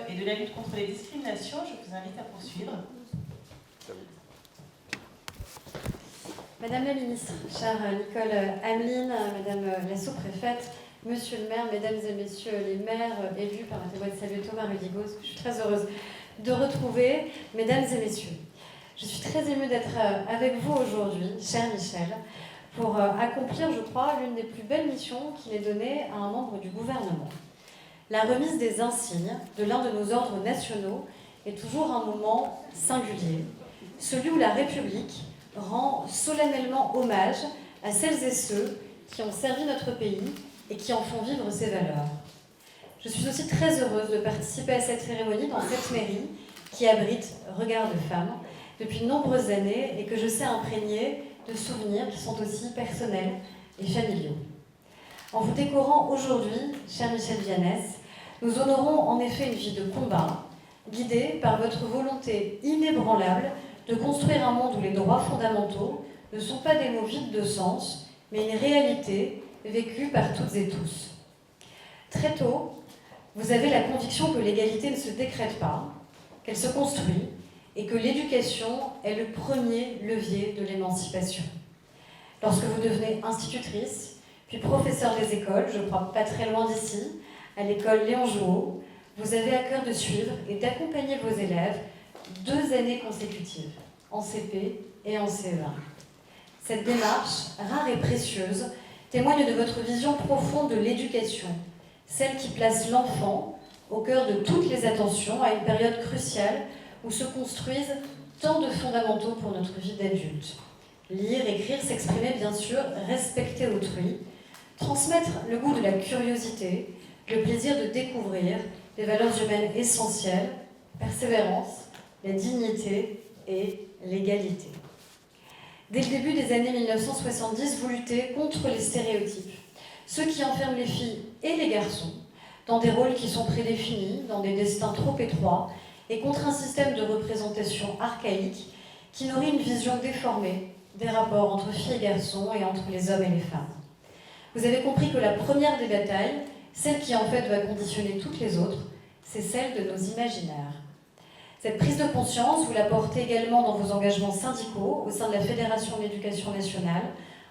et de la lutte contre les discriminations. Je vous invite à poursuivre. Madame la ministre, chère Nicole Ameline, Madame la sous-préfète, Monsieur le maire, Mesdames et Messieurs les maires élus, permettez-moi de saluer Thomas Rudigos, que je suis très heureuse de retrouver. Mesdames et Messieurs, je suis très émue d'être avec vous aujourd'hui, cher Michel, pour accomplir, je crois, l'une des plus belles missions qu'il est donnée à un membre du gouvernement. La remise des insignes de l'un de nos ordres nationaux est toujours un moment singulier, celui où la République rend solennellement hommage à celles et ceux qui ont servi notre pays et qui en font vivre ses valeurs. Je suis aussi très heureuse de participer à cette cérémonie dans cette mairie qui abrite Regard de Femmes depuis de nombreuses années et que je sais imprégnée de souvenirs qui sont aussi personnels et familiaux. En vous décorant aujourd'hui, cher Michel Vianès, nous honorons en effet une vie de combat, guidée par votre volonté inébranlable de construire un monde où les droits fondamentaux ne sont pas des mots vides de sens, mais une réalité vécue par toutes et tous. Très tôt, vous avez la conviction que l'égalité ne se décrète pas, qu'elle se construit, et que l'éducation est le premier levier de l'émancipation. Lorsque vous devenez institutrice, puis professeure des écoles, je crois pas très loin d'ici, à l'école Léon Jouot, vous avez à cœur de suivre et d'accompagner vos élèves 2 années consécutives, en CP et en CE1. Cette démarche, rare et précieuse, témoigne de votre vision profonde de l'éducation, celle qui place l'enfant au cœur de toutes les attentions à une période cruciale où se construisent tant de fondamentaux pour notre vie d'adulte. Lire, écrire, s'exprimer bien sûr, respecter autrui, transmettre le goût de la curiosité, le plaisir de découvrir des valeurs humaines essentielles, persévérance, la dignité et l'égalité. Dès le début des années 1970, vous luttez contre les stéréotypes, ceux qui enferment les filles et les garçons dans des rôles qui sont prédéfinis, dans des destins trop étroits, et contre un système de représentation archaïque qui nourrit une vision déformée des rapports entre filles et garçons et entre les hommes et les femmes. Vous avez compris que la première des batailles, celle qui en fait va conditionner toutes les autres, c'est celle de nos imaginaires. Cette prise de conscience, vous la portez également dans vos engagements syndicaux au sein de la Fédération de l'Éducation nationale,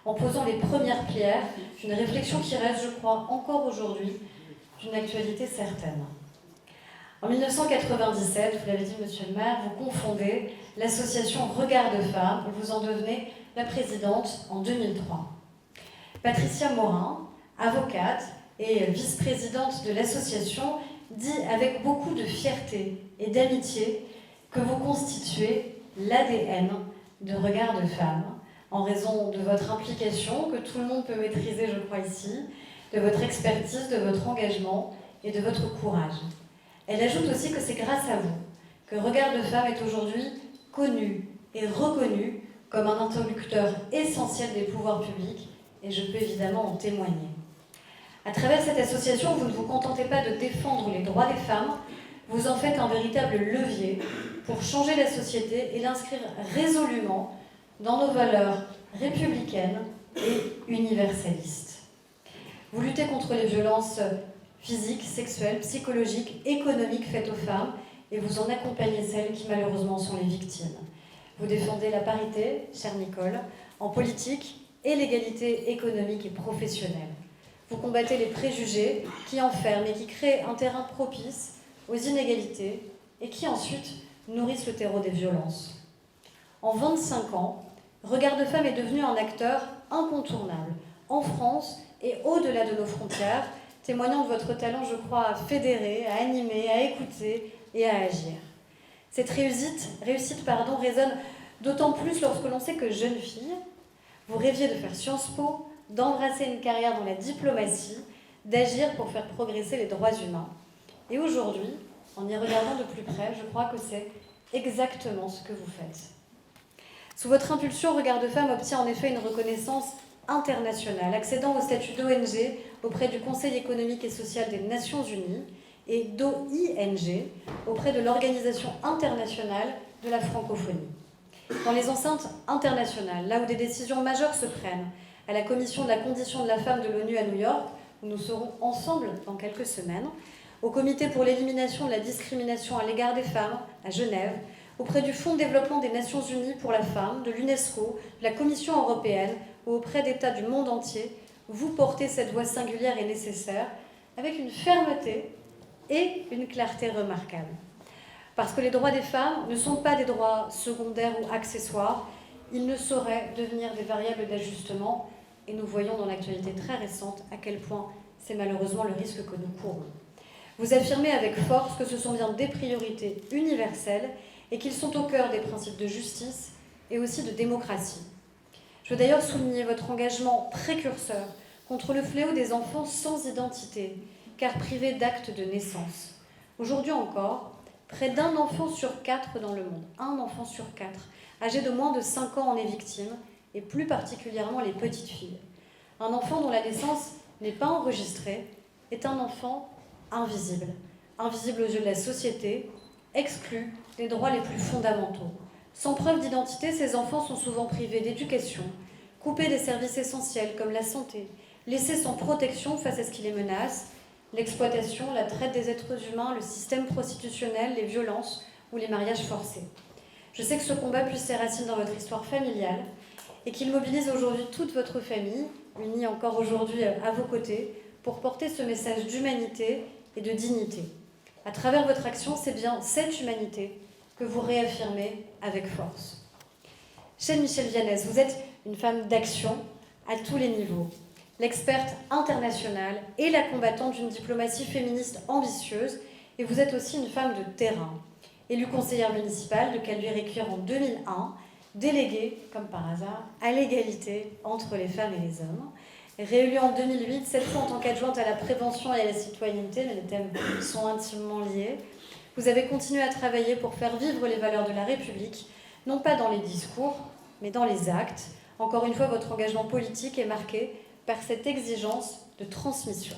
en posant les premières pierres d'une réflexion qui reste, je crois, encore aujourd'hui, d'une actualité certaine. En 1997, vous l'avez dit, monsieur le maire, vous confondez l'association Regard de Femmes et vous en devenez la présidente en 2003. Patricia Morin, avocate et vice-présidente de l'association, dit avec beaucoup de fierté et d'amitié que vous constituez l'ADN de Regard de Femmes, en raison de votre implication, que tout le monde peut maîtriser, je crois, ici, de votre expertise, de votre engagement et de votre courage. Elle ajoute aussi que c'est grâce à vous que Regard de Femmes est aujourd'hui connu et reconnu comme un interlocuteur essentiel des pouvoirs publics, et je peux évidemment en témoigner. À travers cette association, vous ne vous contentez pas de défendre les droits des femmes, vous en faites un véritable levier pour changer la société et l'inscrire résolument dans nos valeurs républicaines et universalistes. Vous luttez contre les violences physiques, sexuelles, psychologiques, économiques faites aux femmes et vous en accompagnez celles qui malheureusement sont les victimes. Vous défendez la parité, chère Nicole, en politique et l'égalité économique et professionnelle. Vous combattez les préjugés qui enferment et qui créent un terrain propice aux inégalités et qui ensuite nourrissent le terreau des violences. En 25 ans, Regard de Femmes est devenu un acteur incontournable en France et au-delà de nos frontières, témoignant de votre talent, je crois, à fédérer, à animer, à écouter et à agir. Cette réussite résonne d'autant plus lorsque l'on sait que jeune fille, vous rêviez de faire Sciences Po, d'embrasser une carrière dans la diplomatie, d'agir pour faire progresser les droits humains. Et aujourd'hui, en y regardant de plus près, je crois que c'est exactement ce que vous faites. Sous votre impulsion, Regard de Femmes obtient en effet une reconnaissance internationale, accédant au statut d'ONG auprès du Conseil économique et social des Nations Unies et d'OING auprès de l'Organisation internationale de la francophonie. Dans les enceintes internationales, là où des décisions majeures se prennent, à la Commission de la condition de la femme de l'ONU à New York, où nous serons ensemble dans quelques semaines, au Comité pour l'élimination de la discrimination à l'égard des femmes, à Genève, auprès du Fonds de développement des Nations Unies pour la femme, de l'UNESCO, de la Commission européenne ou auprès d'États du monde entier, vous portez cette voix singulière et nécessaire avec une fermeté et une clarté remarquables. Parce que les droits des femmes ne sont pas des droits secondaires ou accessoires, ils ne sauraient devenir des variables d'ajustement, et nous voyons dans l'actualité très récente à quel point c'est malheureusement le risque que nous courons. Vous affirmez avec force que ce sont bien des priorités universelles et qu'ils sont au cœur des principes de justice et aussi de démocratie. Je veux d'ailleurs souligner votre engagement précurseur contre le fléau des enfants sans identité, car privés d'actes de naissance. Aujourd'hui encore, près d'un enfant sur 4 dans le monde, un enfant sur 4, âgé de moins de 5 ans en est victime, et plus particulièrement les petites filles. Un enfant dont la naissance n'est pas enregistrée est un enfant invisible, invisible aux yeux de la société, exclu des droits les plus fondamentaux. Sans preuve d'identité, ces enfants sont souvent privés d'éducation, coupés des services essentiels comme la santé, laissés sans protection face à ce qui les menace, l'exploitation, la traite des êtres humains, le système prostitutionnel, les violences ou les mariages forcés. Je sais que ce combat puise ses racines dans votre histoire familiale et qu'il mobilise aujourd'hui toute votre famille, unie encore aujourd'hui à vos côtés, pour porter ce message d'humanité et de dignité. À travers votre action, c'est bien cette humanité que vous réaffirmez avec force. Chère Michèle Vianès, vous êtes une femme d'action à tous les niveaux, l'experte internationale et la combattante d'une diplomatie féministe ambitieuse, et vous êtes aussi une femme de terrain, élue conseillère municipale de Caluire-et-Cuire en 2001, déléguée, comme par hasard, à l'égalité entre les femmes et les hommes, réélue en 2008, cette fois en tant qu'adjointe à la prévention et à la citoyenneté, mais les thèmes sont intimement liés. Vous avez continué à travailler pour faire vivre les valeurs de la République, non pas dans les discours, mais dans les actes. Encore une fois, votre engagement politique est marqué par cette exigence de transmission.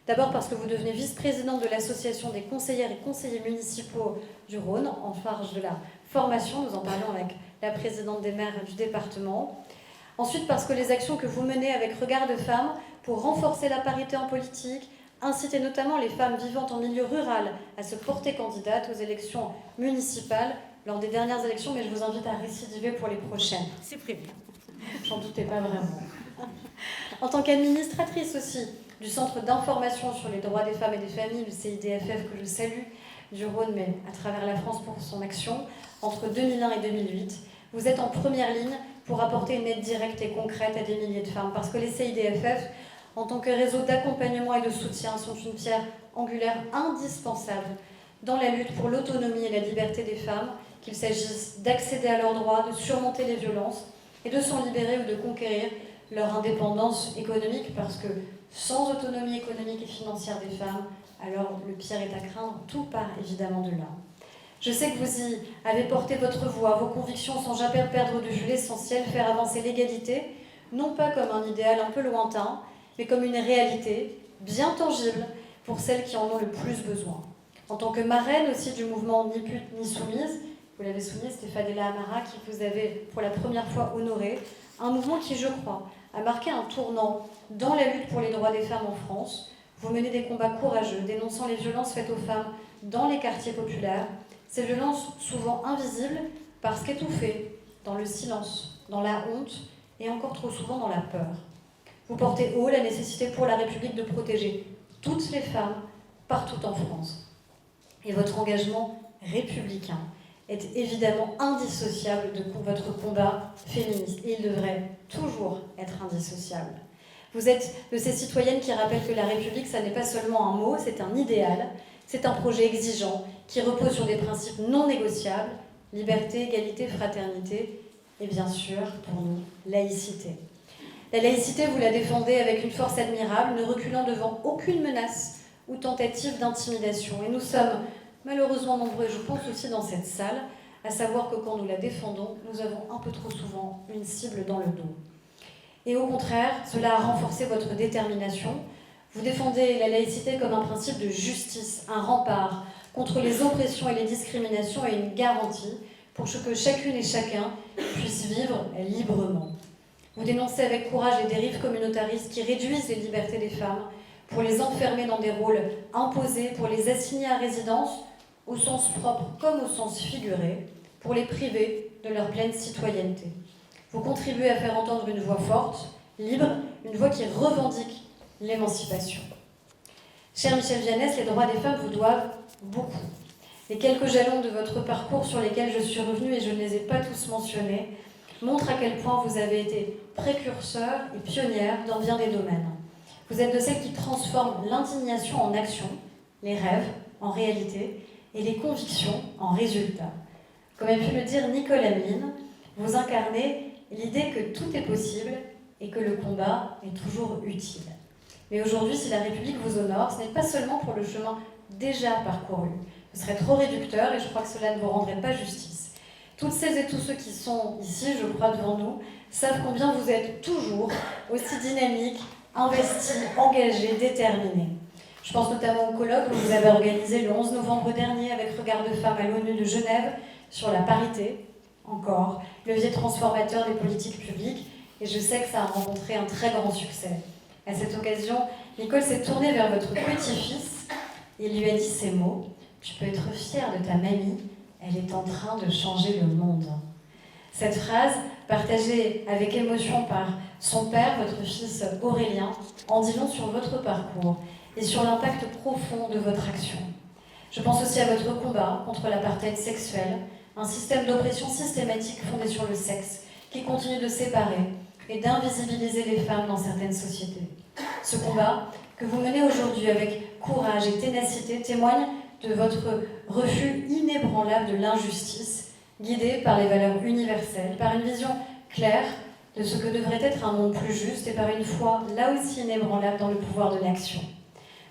D'abord parce que vous devenez vice-présidente de l'association des conseillères et conseillers municipaux du Rhône, en charge de la formation, nous en parlons avec la présidente des maires du département. Ensuite parce que les actions que vous menez avec Regard de Femmes pour renforcer la parité en politique, inciter notamment les femmes vivant en milieu rural à se porter candidates aux élections municipales lors des dernières élections, mais je vous invite à récidiver pour les prochaines. C'est prévu. J'en doutais pas vraiment. En tant qu'administratrice aussi du Centre d'information sur les droits des femmes et des familles, le CIDFF, que je salue, du Rhône, mais à travers la France pour son action, entre 2001 et 2008, vous êtes en première ligne pour apporter une aide directe et concrète à des milliers de femmes, parce que les CIDFF, en tant que réseau d'accompagnement et de soutien, sont une pierre angulaire indispensable dans la lutte pour l'autonomie et la liberté des femmes, qu'il s'agisse d'accéder à leurs droits, de surmonter les violences et de s'en libérer ou de conquérir leur indépendance économique, parce que sans autonomie économique et financière des femmes, alors le pire est à craindre, tout part évidemment de là. Je sais que vous y avez porté votre voix, vos convictions sans jamais perdre de vue l'essentiel, faire avancer l'égalité, non pas comme un idéal un peu lointain, mais comme une réalité bien tangible pour celles qui en ont le plus besoin. En tant que marraine aussi du mouvement Ni pute ni soumise, vous l'avez souligné, Stéphane-Ella Amara, qui vous avait pour la première fois honoré, un mouvement qui, je crois, a marqué un tournant dans la lutte pour les droits des femmes en France. Vous menez des combats courageux, dénonçant les violences faites aux femmes dans les quartiers populaires, ces violences souvent invisibles parce qu'étouffées dans le silence, dans la honte et encore trop souvent dans la peur. Vous portez haut la nécessité pour la République de protéger toutes les femmes partout en France. Et votre engagement républicain est évidemment indissociable de votre combat féministe. Et il devrait toujours être indissociable. Vous êtes de ces citoyennes qui rappellent que la République, ça n'est pas seulement un mot, c'est un idéal, c'est un projet exigeant qui repose sur des principes non négociables, liberté, égalité, fraternité, et bien sûr, pour nous, laïcité. La laïcité, vous la défendez avec une force admirable, ne reculant devant aucune menace ou tentative d'intimidation. Et nous sommes malheureusement nombreux, je pense aussi dans cette salle, à savoir que quand nous la défendons, nous avons un peu trop souvent une cible dans le dos. Et au contraire, cela a renforcé votre détermination. Vous défendez la laïcité comme un principe de justice, un rempart contre les oppressions et les discriminations et une garantie pour que chacune et chacun puisse vivre librement. Vous dénoncez avec courage les dérives communautaristes qui réduisent les libertés des femmes. pour les enfermer dans des rôles imposés, pour les assigner à résidence, au sens propre comme au sens figuré, pour les priver de leur pleine citoyenneté. Vous contribuez à faire entendre une voix forte, libre, une voix qui revendique l'émancipation. Cher Michel Viannès, les droits des femmes vous doivent beaucoup. Les quelques jalons de votre parcours sur lesquels je suis revenue, et je ne les ai pas tous mentionnés, montrent à quel point vous avez été précurseur et pionnière dans bien des domaines. Vous êtes de celles qui transforment l'indignation en action, les rêves en réalité et les convictions en résultats. Comme a pu le dire Nicole Ameline, vous incarnez l'idée que tout est possible et que le combat est toujours utile. Mais aujourd'hui, si la République vous honore, ce n'est pas seulement pour le chemin déjà parcouru. Ce serait trop réducteur et je crois que cela ne vous rendrait pas justice. Toutes celles et tous ceux qui sont ici, je crois, devant nous, savent combien vous êtes toujours aussi dynamique, investi, engagé, déterminé. Je pense notamment au colloque que vous avez organisé le 11 novembre dernier avec Regard de Femmes à l'ONU de Genève sur la parité, encore, levier transformateur des politiques publiques, et je sais que ça a rencontré un très grand succès. À cette occasion, Nicole s'est tournée vers votre petit-fils et lui a dit ces mots: « Tu peux être fière de ta mamie, elle est en train de changer le monde. » Cette phrase, partagée avec émotion par son père, votre fils Aurélien, en dit long sur votre parcours et sur l'impact profond de votre action. Je pense aussi à votre combat contre l'apartheid sexuel, un système d'oppression systématique fondé sur le sexe qui continue de séparer et d'invisibiliser les femmes dans certaines sociétés. Ce combat que vous menez aujourd'hui avec courage et ténacité témoigne de votre refus inébranlable de l'injustice, guidé par les valeurs universelles, par une vision claire de ce que devrait être un monde plus juste et par une foi là aussi inébranlable dans le pouvoir de l'action.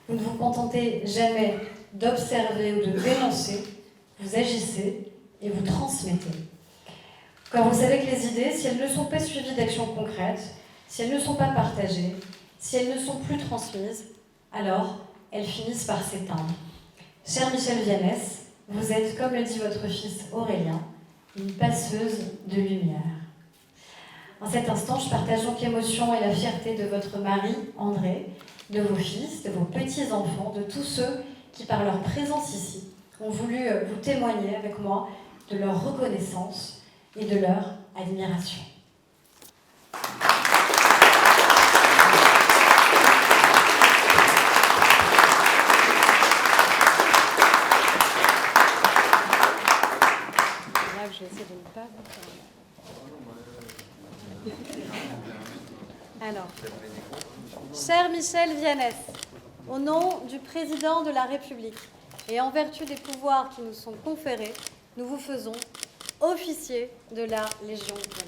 Vous ne vous contentez jamais d'observer ou de dénoncer, vous agissez et vous transmettez. Car vous savez que les idées, si elles ne sont pas suivies d'actions concrètes, si elles ne sont pas partagées, si elles ne sont plus transmises, alors elles finissent par s'éteindre. Cher Michel Viannès, vous êtes, comme le dit votre fils Aurélien, une passeuse de lumière. En cet instant, je partage donc l'émotion et la fierté de votre mari, André, de vos fils, de vos petits-enfants, de tous ceux qui, par leur présence ici, ont voulu vous témoigner avec moi de leur reconnaissance et de leur admiration. Je vais essayer de ne pas vous... Alors, cher Michel Viannès, au nom du président de la République et en vertu des pouvoirs qui nous sont conférés, nous vous faisons officier de la Légion d'honneur.